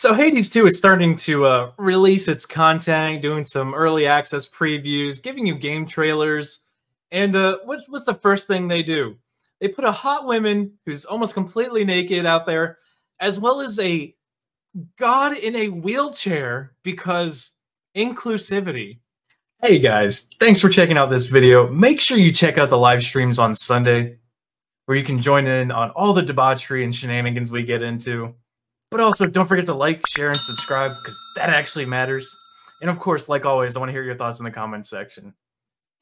So Hades 2 is starting to release its content, doing some early access previews, giving you game trailers. And what's the first thing they do? They put a hot woman who's almost completely naked out there, as well as a god in a wheelchair because inclusivity. Hey guys, thanks for checking out this video. Make sure you check out the live streams on Sunday, where you can join in on all the debauchery and shenanigans we get into. But also, don't forget to like, share, and subscribe, because that actually matters. And of course, like always, I want to hear your thoughts in the comments section.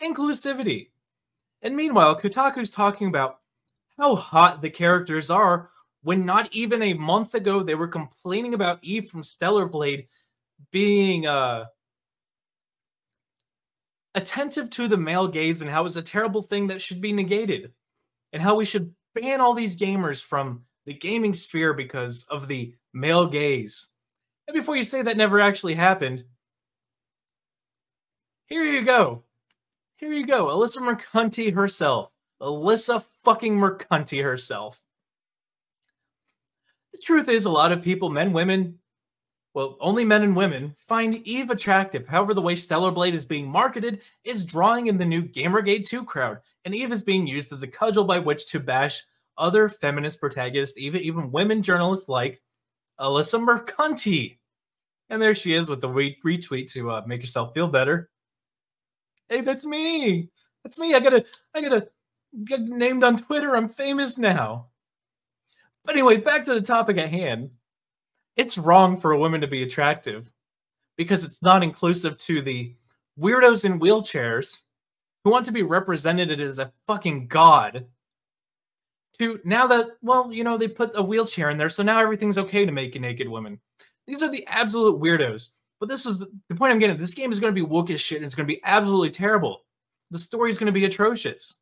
Inclusivity. And meanwhile, Kotaku's talking about how hot the characters are when not even a month ago they were complaining about Eve from Stellar Blade being attentive to the male gaze and how it's a terrible thing that should be negated. And how we should ban all these gamers from the gaming sphere because of the male gaze. And before you say that never actually happened, here you go. Here you go. Alyssa Mercanti herself. Alyssa fucking Mercanti herself. The truth is, a lot of people, men, women, well, only men and women, find Eve attractive. However, the way Stellar Blade is being marketed is drawing in the new Gamergate 2 crowd, and Eve is being used as a cudgel by which to bash other feminist protagonists, even women journalists like Alyssa Mercanti. And there she is with the retweet to make yourself feel better. Hey, that's me. That's me. I gotta get named on Twitter. I'm famous now. But anyway, back to the topic at hand. It's wrong for a woman to be attractive because it's not inclusive to the weirdos in wheelchairs who want to be represented as a fucking god. To now that, well, you know, they put a wheelchair in there, so now everything's okay to make a naked woman. These are the absolute weirdos. But this is the point I'm getting. This game is going to be woke as shit, and it's going to be absolutely terrible. The story is going to be atrocious.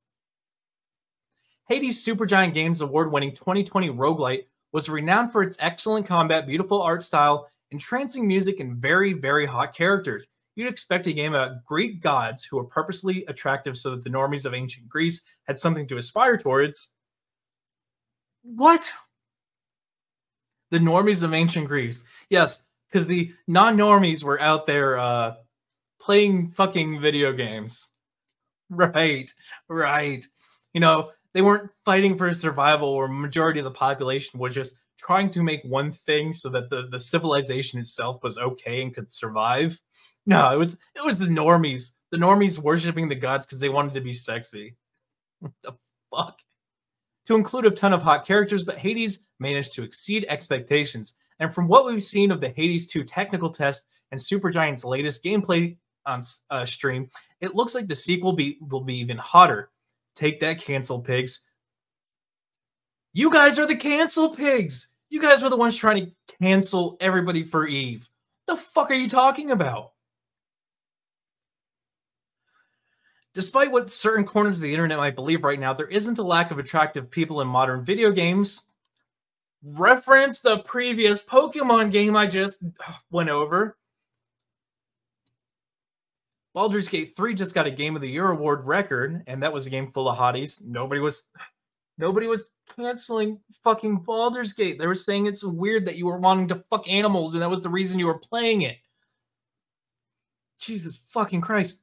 Hades Supergiant Games award-winning 2020 roguelite was renowned for its excellent combat, beautiful art style, entrancing music, and very, very hot characters. You'd expect a game about Greek gods who are purposely attractive so that the normies of ancient Greece had something to aspire towards. What? The normies of ancient Greece. Yes, because the non-normies were out there playing fucking video games. Right, right. You know, they weren't fighting for survival, or majority of the population was just trying to make one thing so that the civilization itself was okay and could survive. No, it was the normies. The normies worshiping the gods because they wanted to be sexy. What the fuck? To include a ton of hot characters, but Hades managed to exceed expectations. And from what we've seen of the Hades 2 technical test and Supergiant's latest gameplay on stream, it looks like the sequel will be even hotter. Take that, cancel pigs. You guys are the cancel pigs. You guys were the ones trying to cancel everybody for Eve. The fuck are you talking about? Despite what certain corners of the internet might believe right now, there isn't a lack of attractive people in modern video games. Reference the previous Pokemon game I just went over. Baldur's Gate 3 just got a Game of the Year award record, and that was a game full of hotties. Nobody was canceling fucking Baldur's Gate. They were saying it's weird that you were wanting to fuck animals, and that was the reason you were playing it. Jesus fucking Christ.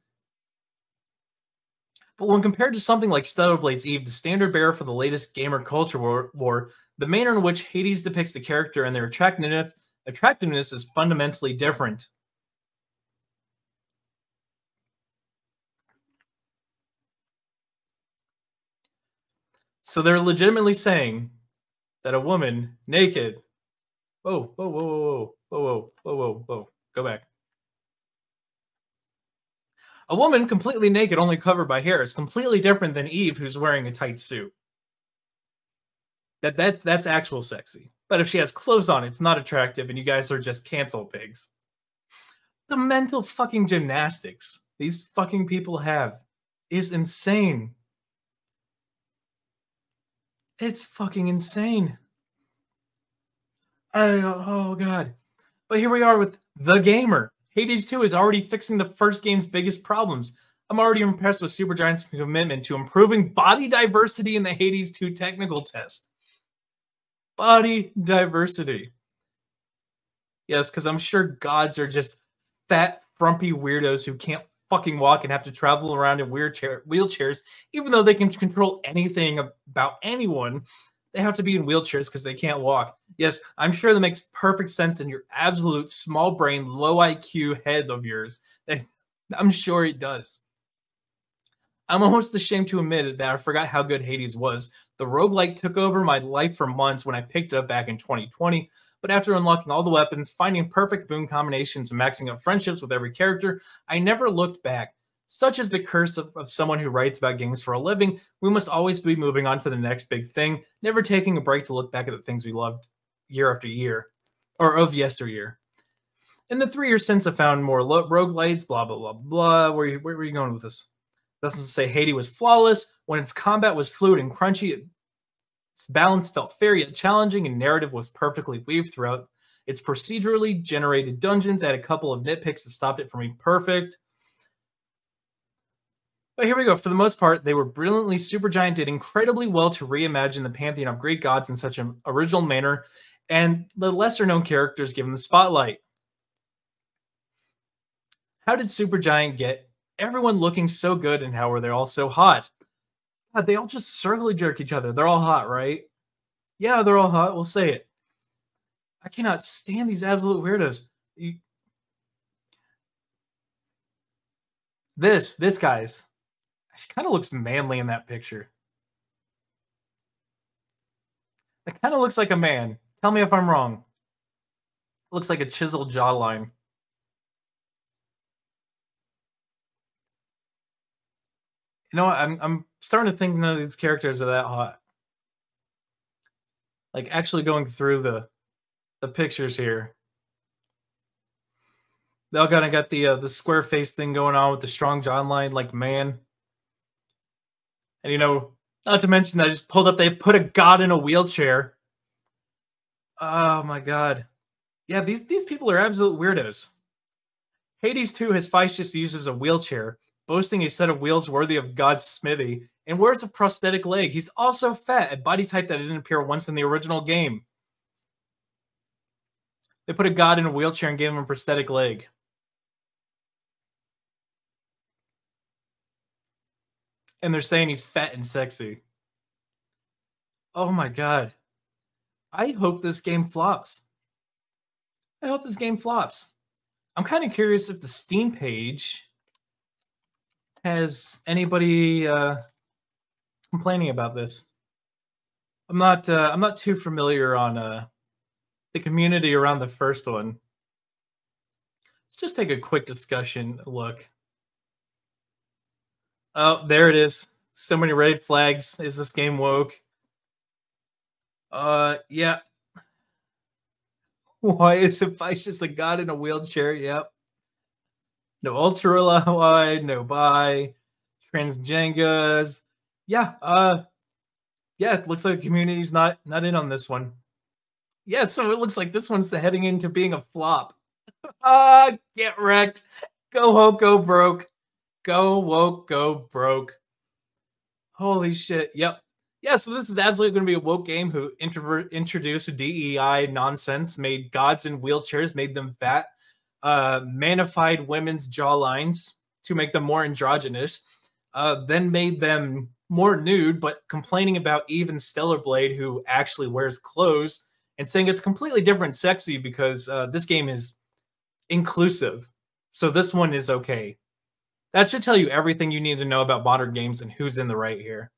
But when compared to something like Stellar Blade's Eve, the standard bearer for the latest gamer culture war, the manner in which Hades depicts the character and their attractiveness is fundamentally different. So they're legitimately saying that a woman naked. Whoa, whoa, whoa, whoa, whoa, whoa, whoa, whoa, whoa. Go back. A woman completely naked, only covered by hair, is completely different than Eve, who's wearing a tight suit. That's actual sexy. But if she has clothes on, it's not attractive, and you guys are just cancel pigs. The mental fucking gymnastics these fucking people have is insane. It's fucking insane. Oh god. But here we are with The Gamer. Hades 2 is already fixing the first game's biggest problems. I'm already impressed with Supergiant's commitment to improving body diversity in the Hades 2 technical test. Body diversity. Yes, because I'm sure gods are just fat, frumpy weirdos who can't fucking walk and have to travel around in wheelchairs, even though they can control anything about anyone. They have to be in wheelchairs because they can't walk. Yes, I'm sure that makes perfect sense in your absolute small brain, low IQ head of yours. I'm sure it does. I'm almost ashamed to admit it that I forgot how good Hades was. The roguelike took over my life for months when I picked it up back in 2020, but after unlocking all the weapons, finding perfect boon combinations, and maxing up friendships with every character, I never looked back. Such is the curse of someone who writes about games for a living. We must always be moving on to the next big thing, never taking a break to look back at the things we loved year after year, or of yesteryear. In the 3 years since, I found more roguelites, blah, blah, blah, blah. Where are you going with this? Doesn't say Hades was flawless. When its combat was fluid and crunchy, its balance felt fair yet challenging, and narrative was perfectly weaved throughout. Its procedurally generated dungeons had a couple of nitpicks that stopped it from being perfect. But here we go. For the most part, they were brilliantly. Supergiant did incredibly well to reimagine the pantheon of Greek gods in such an original manner, and the lesser-known characters given the spotlight. How did Supergiant get everyone looking so good, and how are they all so hot? God, they all just circle jerk each other. They're all hot, right? Yeah, they're all hot. We'll say it. I cannot stand these absolute weirdos. This guy's kind of looks manly in that picture. It kind of looks like a man. Tell me if I'm wrong. Looks like a chiseled jawline. You know what? I'm starting to think none of these characters are that hot. Like actually going through the pictures here. They all kind of got the square face thing going on with the strong jawline, like man. And you know, not to mention I just pulled up. They put a god in a wheelchair. Oh my god. Yeah, these people are absolute weirdos. Hades 2 has just uses a wheelchair, boasting a set of wheels worthy of God's smithy, and wears a prosthetic leg. He's also fat, a body type that didn't appear once in the original game. They put a god in a wheelchair and gave him a prosthetic leg. And they're saying he's fat and sexy. Oh my god. I hope this game flops. I hope this game flops. I'm kind of curious if the Steam page has anybody complaining about this. I'm not too familiar on the community around the first one. Let's just take a quick discussion look. Oh, there it is. So many red flags. Is this game woke? Yeah. Why is it just a god in a wheelchair? Yep. No ultra wide, no bi, transgengas. Yeah, yeah, it looks like the community's not in on this one. Yeah, so it looks like this one's heading into being a flop. Get wrecked. Go woke, go broke. Go woke, go broke. Holy shit. Yep. Yeah, so this is absolutely going to be a woke game who introduced DEI nonsense, made gods in wheelchairs, made them fat, manified women's jawlines to make them more androgynous, then made them more nude, but complaining about even Stellar Blade, who actually wears clothes, and saying it's completely different sexy because this game is inclusive. So this one is okay. That should tell you everything you need to know about modern games and who's in the right here.